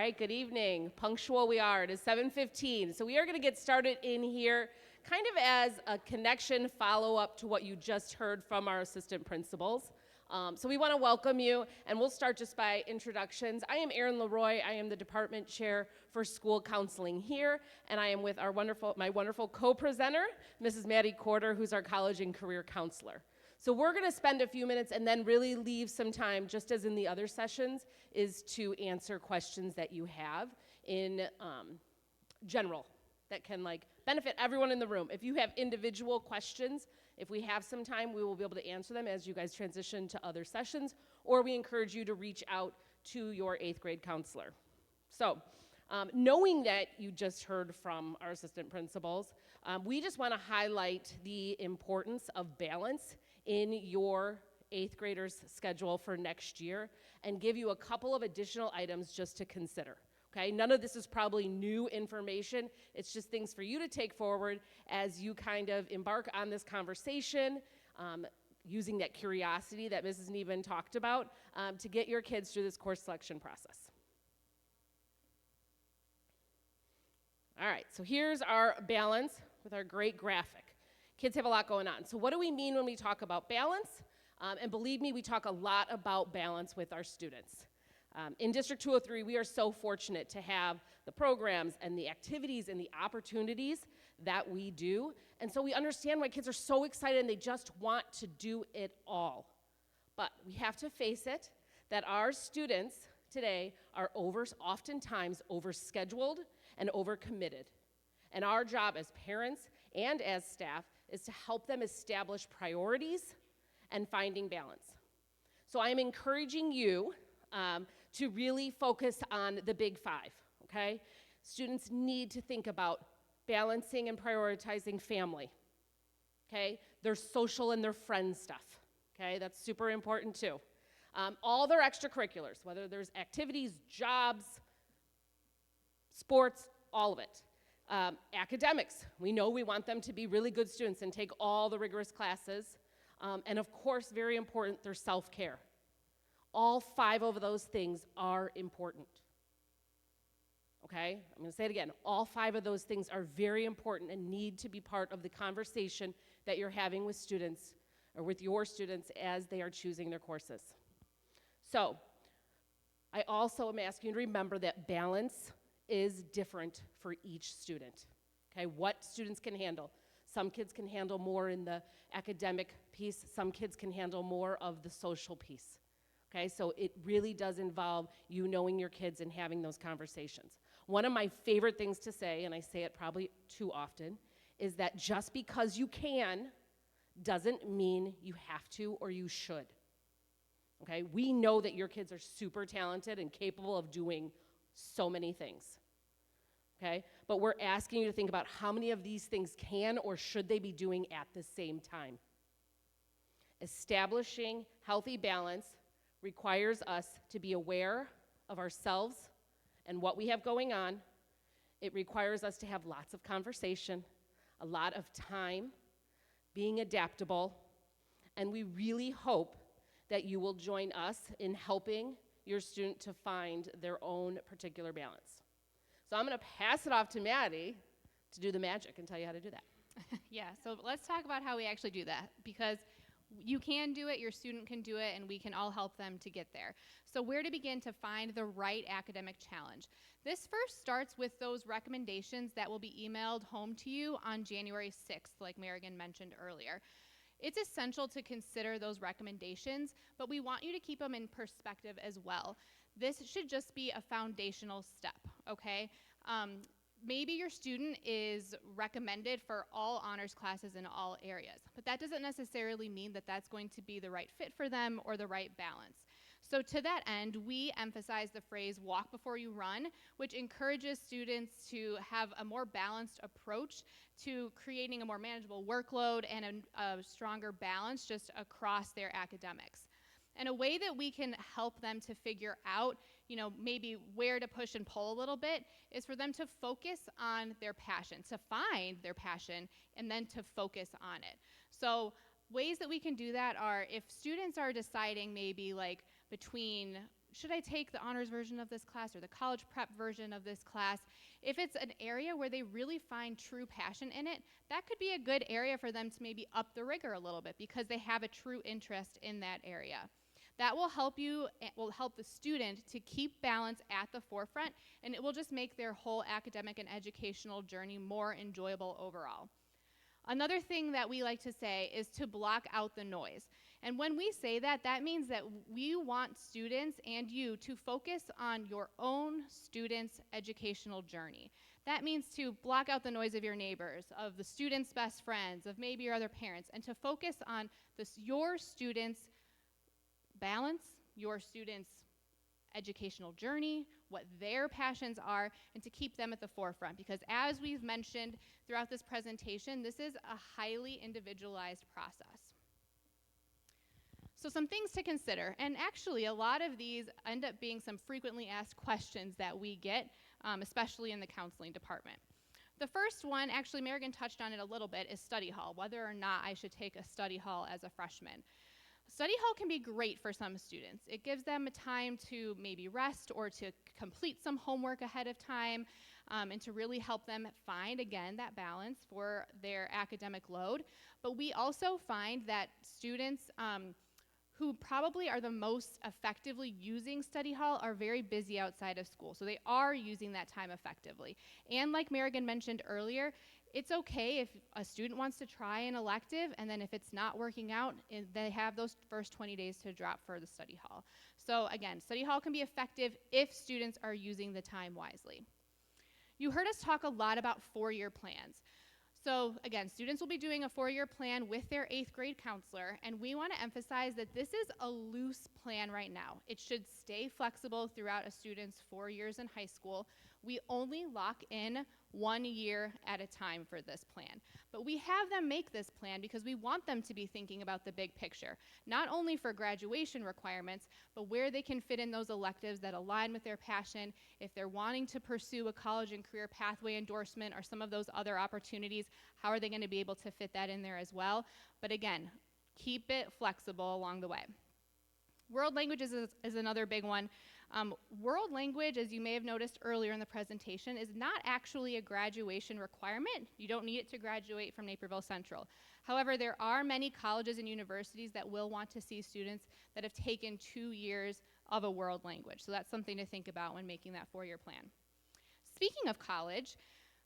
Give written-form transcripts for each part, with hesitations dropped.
right, good evening. Punctual we are. It is 7:15. So we are going to get started in here kind of as a connection follow-up to what you just heard from our assistant principals. So we want to welcome you, and we'll start just by introductions. I am Erin Leroy. I am the department chair for school counseling here, and I am with my wonderful co-presenter, Mrs. Maddie Corder, who's our college and career counselor. So we're going to spend a few minutes and then really leave some time, just as in the other sessions, is to answer questions that you have in general that can benefit everyone in the room. If you have individual questions, if we have some time, we will be able to answer them as you guys transition to other sessions, or we encourage you to reach out to your 8th grade counselor. So knowing that you just heard from our assistant principals, we just want to highlight the importance of balance in your 8th graders' schedule for next year and give you a couple of additional items just to consider. Okay, none of this is probably new information. It's just things for you to take forward as you kind of embark on this conversation, using that curiosity that Mrs. Neben talked about to get your kids through this course selection process. All right, so here's our balance with our great graphic. Kids have a lot going on. So what do we mean when we talk about balance? And believe me, we talk a lot about balance with our students. In District 203, we are so fortunate to have the programs and the activities and the opportunities that we do. And so we understand why kids are so excited and they just want to do it all. But we have to face it that our students today are oftentimes overscheduled and overcommitted. And our job as parents and as staff is to help them establish priorities and finding balance. So I am encouraging you to really focus on the big 5, okay? Students need to think about balancing and prioritizing family, okay? Their social and their friend stuff, okay? That's super important too. All their extracurriculars, whether there's activities, jobs, sports, all of it. Academics, we know we want them to be really good students and take all the rigorous classes. And of course, very important, their self-care. All 5 of those things are important. Okay? I'm going to say it again. All 5 of those things are very important and need to be part of the conversation that you're having with students or with your students as they are choosing their courses. So, I also am asking you to remember that balance is different for each student. Okay? What students can handle. Some kids can handle more in the academic piece. Some kids can handle more of the social piece. Okay, so it really does involve you knowing your kids and having those conversations. One of my favorite things to say, and I say it probably too often, is that just because you can doesn't mean you have to or you should. Okay, we know that your kids are super talented and capable of doing so many things. Okay, but we're asking you to think about how many of these things can or should they be doing at the same time. Establishing healthy balance requires us to be aware of ourselves and what we have going on. It requires us to have lots of conversation, a lot of time, being adaptable, and we really hope that you will join us in helping your student to find their own particular balance. So I'm going to pass it off to Maddie to do the magic and tell you how to do that. Yeah, so let's talk about how we actually do that, because you can do it, your student can do it, and we can all help them to get there. So where to begin to find the right academic challenge? This first starts with those recommendations that will be emailed home to you on January 6th, like Marigan mentioned earlier. It's essential to consider those recommendations, but we want you to keep them in perspective as well. This should just be a foundational step, okay? Maybe your student is recommended for all honors classes in all areas, but that doesn't necessarily mean that that's going to be the right fit for them or the right balance. So to that end, we emphasize the phrase walk before you run, which encourages students to have a more balanced approach to creating a more manageable workload and a stronger balance just across their academics. And a way that we can help them to figure out, maybe where to push and pull a little bit is for them to focus on their passion, to find their passion, and then to focus on it. So ways that we can do that are if students are deciding maybe between should I take the honors version of this class or the college prep version of this class? If it's an area where they really find true passion in it, that could be a good area for them to maybe up the rigor a little bit because they have a true interest in that area. That will help you, it will help the student to keep balance at the forefront, and it will just make their whole academic and educational journey more enjoyable overall. Another thing that we like to say is to block out the noise. And when we say that, that means that we want students and you to focus on your own student's educational journey. That means to block out the noise of your neighbors, of the student's best friends, of maybe your other parents, and to focus on your student's balance, your student's educational journey, what their passions are, and to keep them at the forefront. Because as we've mentioned throughout this presentation, this is a highly individualized process. So some things to consider, and actually a lot of these end up being some frequently asked questions that we get, especially in the counseling department. The first one, actually Marigan touched on it a little bit, is study hall, whether or not I should take a study hall as a freshman. Study hall can be great for some students. It gives them a time to maybe rest or to complete some homework ahead of time, and to really help them find, again, that balance for their academic load. But we also find that students who probably are the most effectively using study hall are very busy outside of school. So they are using that time effectively. And like Marigan mentioned earlier, it's okay if a student wants to try an elective, and then if it's not working out, they have those first 20 days to drop for the study hall. So again, study hall can be effective if students are using the time wisely. You heard us talk a lot about 4-year plans. So again, students will be doing a 4-year plan with their 8th grade counselor, and we want to emphasize that this is a loose plan right now. It should stay flexible throughout a student's 4 years in high school. We only lock in 1 year at a time for this plan. But we have them make this plan because we want them to be thinking about the big picture, not only for graduation requirements, but where they can fit in those electives that align with their passion. If they're wanting to pursue a college and career pathway endorsement or some of those other opportunities, how are they going to be able to fit that in there as well? But again, keep it flexible along the way. World languages is another big one. World language, as you may have noticed earlier in the presentation, is not actually a graduation requirement. You don't need it to graduate from Naperville Central. However, there are many colleges and universities that will want to see students that have taken 2 years of a world language. So that's something to think about when making that 4-year plan. Speaking of college,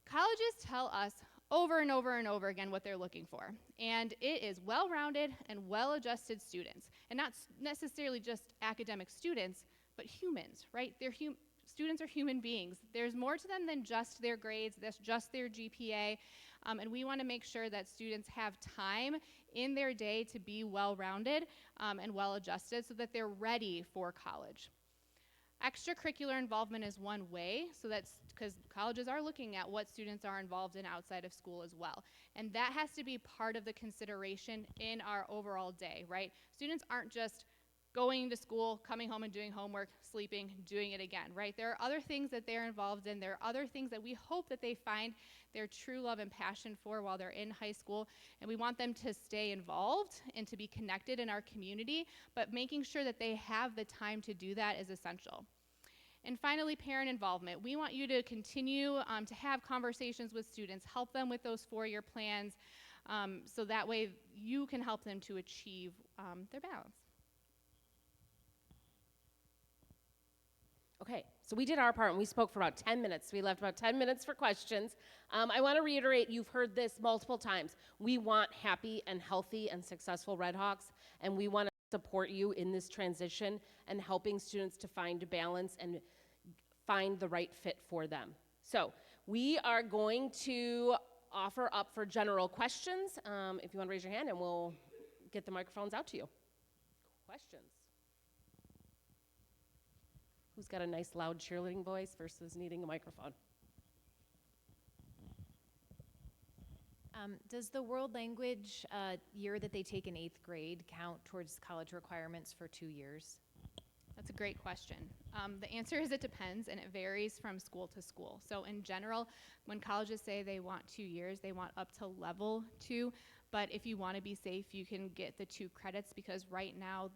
colleges tell us over and over and over again what they're looking for. And it is well-rounded and well-adjusted students. And not necessarily just academic students, but humans, right? Students are human beings. There's more to them than just their grades, that's just their GPA, and we want to make sure that students have time in their day to be well-rounded and well-adjusted so that they're ready for college. Extracurricular involvement is one way, so that's because colleges are looking at what students are involved in outside of school as well. And that has to be part of the consideration in our overall day, right? Students aren't just going to school, coming home and doing homework, sleeping, doing it again, right? There are other things that they're involved in. There are other things that we hope that they find their true love and passion for while they're in high school, and we want them to stay involved and to be connected in our community, but making sure that they have the time to do that is essential. And finally, parent involvement. We want you to continue to have conversations with students, help them with those 4-year plans, so that way you can help them to achieve their balance. Okay, so we did our part and we spoke for about 10 minutes. We left about 10 minutes for questions. I want to reiterate, you've heard this multiple times. We want happy and healthy and successful Red Hawks, and we want to support you in this transition and helping students to find balance and find the right fit for them. So we are going to offer up for general questions. If you want to raise your hand and we'll get the microphones out to you. Questions? Who's got a nice loud cheerleading voice versus needing a microphone? Does the world language year that they take in 8th grade count towards college requirements for 2 years? That's a great question. The answer is it depends, and it varies from school to school. So in general, when colleges say they want 2 years, they want up to level 2. But if you want to be safe, you can get the 2 credits because right now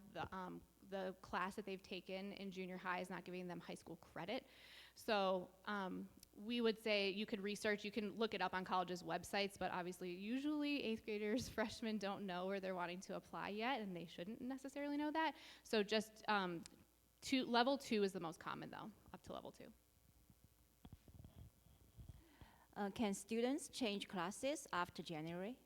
the class that they've taken in junior high is not giving them high school credit. So we would say you could research, you can look it up on colleges' websites, but obviously usually 8th graders, freshmen don't know where they're wanting to apply yet, and they shouldn't necessarily know that. So just level 2 is the most common though, up to level 2. Can students change classes after January?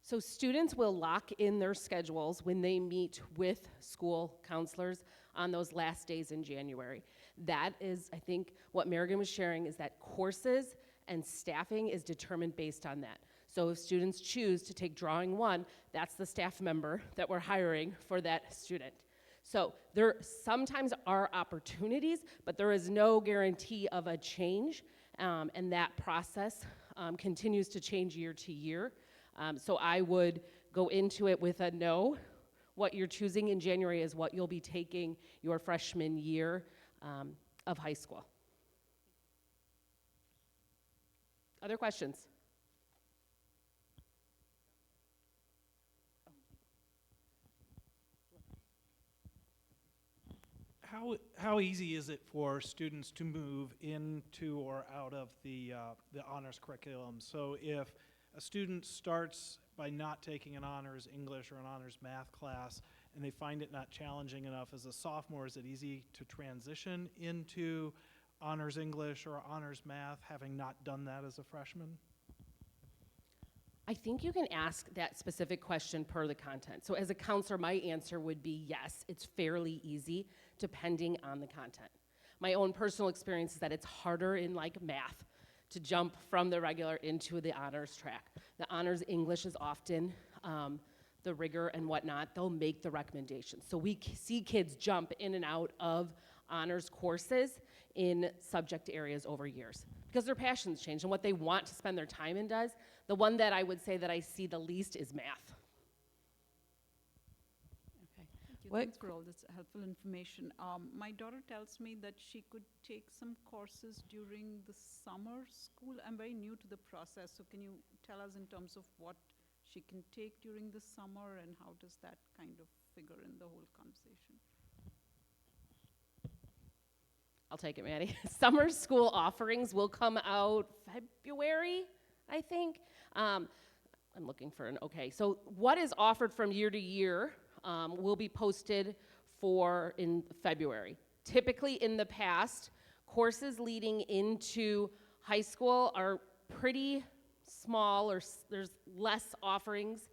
So students will lock in their schedules when they meet with school counselors on those last days in January. That is, I think, what Merrigan was sharing, is that courses and staffing is determined based on that. So if students choose to take Drawing 1, that's the staff member that we're hiring for that student. So there sometimes are opportunities, but there is no guarantee of a change, and that process continues to change year to year. So I would go into it with a no. What you're choosing in January is what you'll be taking your freshman year of high school. Other questions? How easy is it for students to move into or out of the honors curriculum? So if a student starts by not taking an honors English or an honors math class and they find it not challenging enough as a sophomore, is it easy to transition into honors English or honors math, having not done that as a freshman? I think you can ask that specific question per the content. So as a counselor, my answer would be yes, it's fairly easy depending on the content. My own personal experience is that it's harder in like math to jump from the regular into the honors track. The honors English is often the rigor and whatnot, they'll make the recommendations. So we see kids jump in and out of honors courses in subject areas over years because their passions change and what they want to spend their time in does. The one that I would say that I see the least is math. Okay. Thank you. Thanks for all this helpful information. My daughter tells me that she could take some courses during the summer school. I'm very new to the process, so can you tell us in terms of what she can take during the summer and how does that kind of figure in the whole conversation? I'll take it, Maddie. Summer school offerings will come out February, I think. I'm looking for an okay. So what is offered from year to year will be posted for in February. Typically in the past, courses leading into high school are pretty small, or there's less offerings.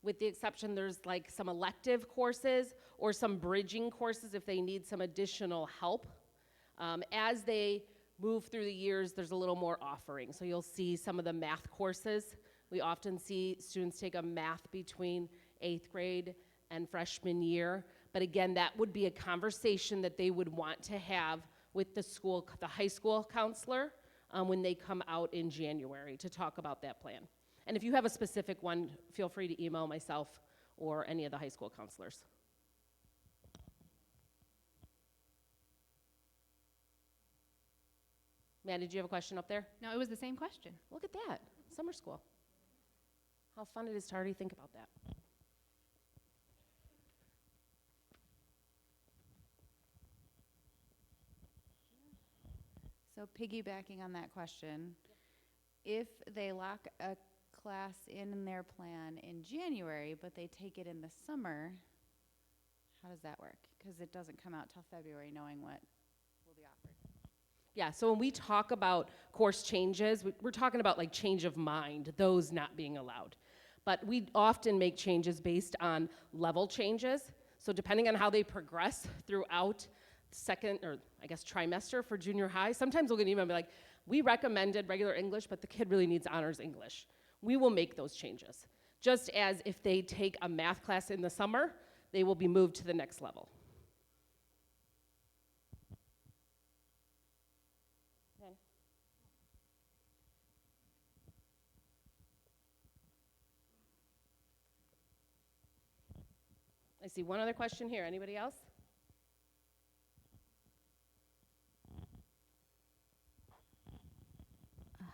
With the exception, there's like some elective courses or some bridging courses if they need some additional help. As they move through the years, there's a little more offering. So you'll see some of the math courses. We often see students take a math between 8th grade and freshman year. But again, that would be a conversation that they would want to have with the high school counselor when they come out in January to talk about that plan. And if you have a specific one, feel free to email myself or any of the high school counselors. Maddie, did you have a question up there? No, it was the same question. Look at that, summer school. How fun it is to already think about that. So piggybacking on that question, if they lock a class in their plan in January, but they take it in the summer, how does that work? Because it doesn't come out till February knowing what will be offered. Yeah, so when we talk about course changes, we're talking about like change of mind, those not being allowed. But we often make changes based on level changes. So depending on how they progress throughout second, or I guess trimester for junior high, sometimes we'll get an email and be like, we recommended regular English, but the kid really needs honors English. We will make those changes. Just as if they take a math class in the summer, they will be moved to the next level. I see one other question here. Anybody else?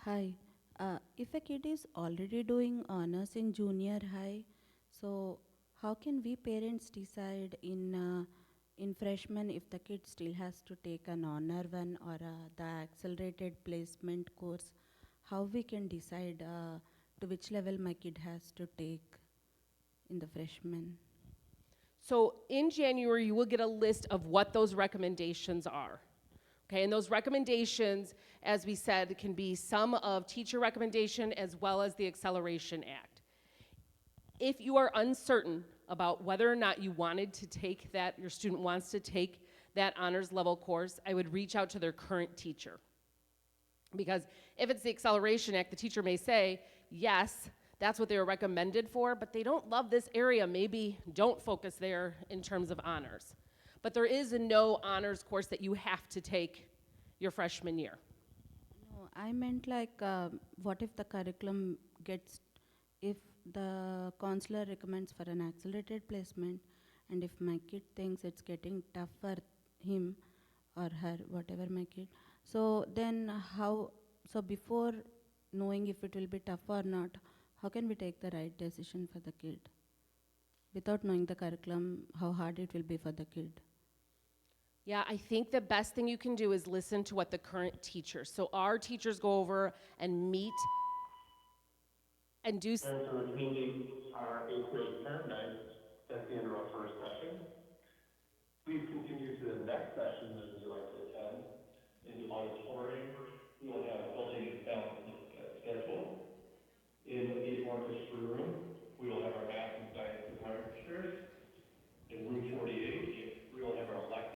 Hi. If a kid is already doing honors in junior high, so how can we parents decide in freshman if the kid still has to take an honor one or the accelerated placement course? How we can decide to which level my kid has to take in the freshman? So in January, you will get a list of what those recommendations are. Okay, and those recommendations, as we said, can be some of teacher recommendation as well as the Acceleration Act. If you are uncertain about whether or not you wanted to take that, your student wants to take that honors level course, I would reach out to their current teacher. Because if it's the Acceleration Act, the teacher may say, yes, that's what they were recommended for, but they don't love this area, maybe don't focus there in terms of honors. But there is a no honors course that you have to take your freshman year. No, I meant like, what if the curriculum gets, if the counselor recommends for an accelerated placement, and if my kid thinks it's getting tough for him or her, whatever my kid, so then how, so before knowing if it will be tough or not, how can we take the right decision for the kid? Without knowing the curriculum, how hard it will be for the kid. Yeah, I think the best thing you can do is listen to what the current teachers. So our teachers go over and meet and do. Parents are attending our 8th grade parent night. That's the end of our first session. Please continue to the next session that you'd like to attend in the auditorium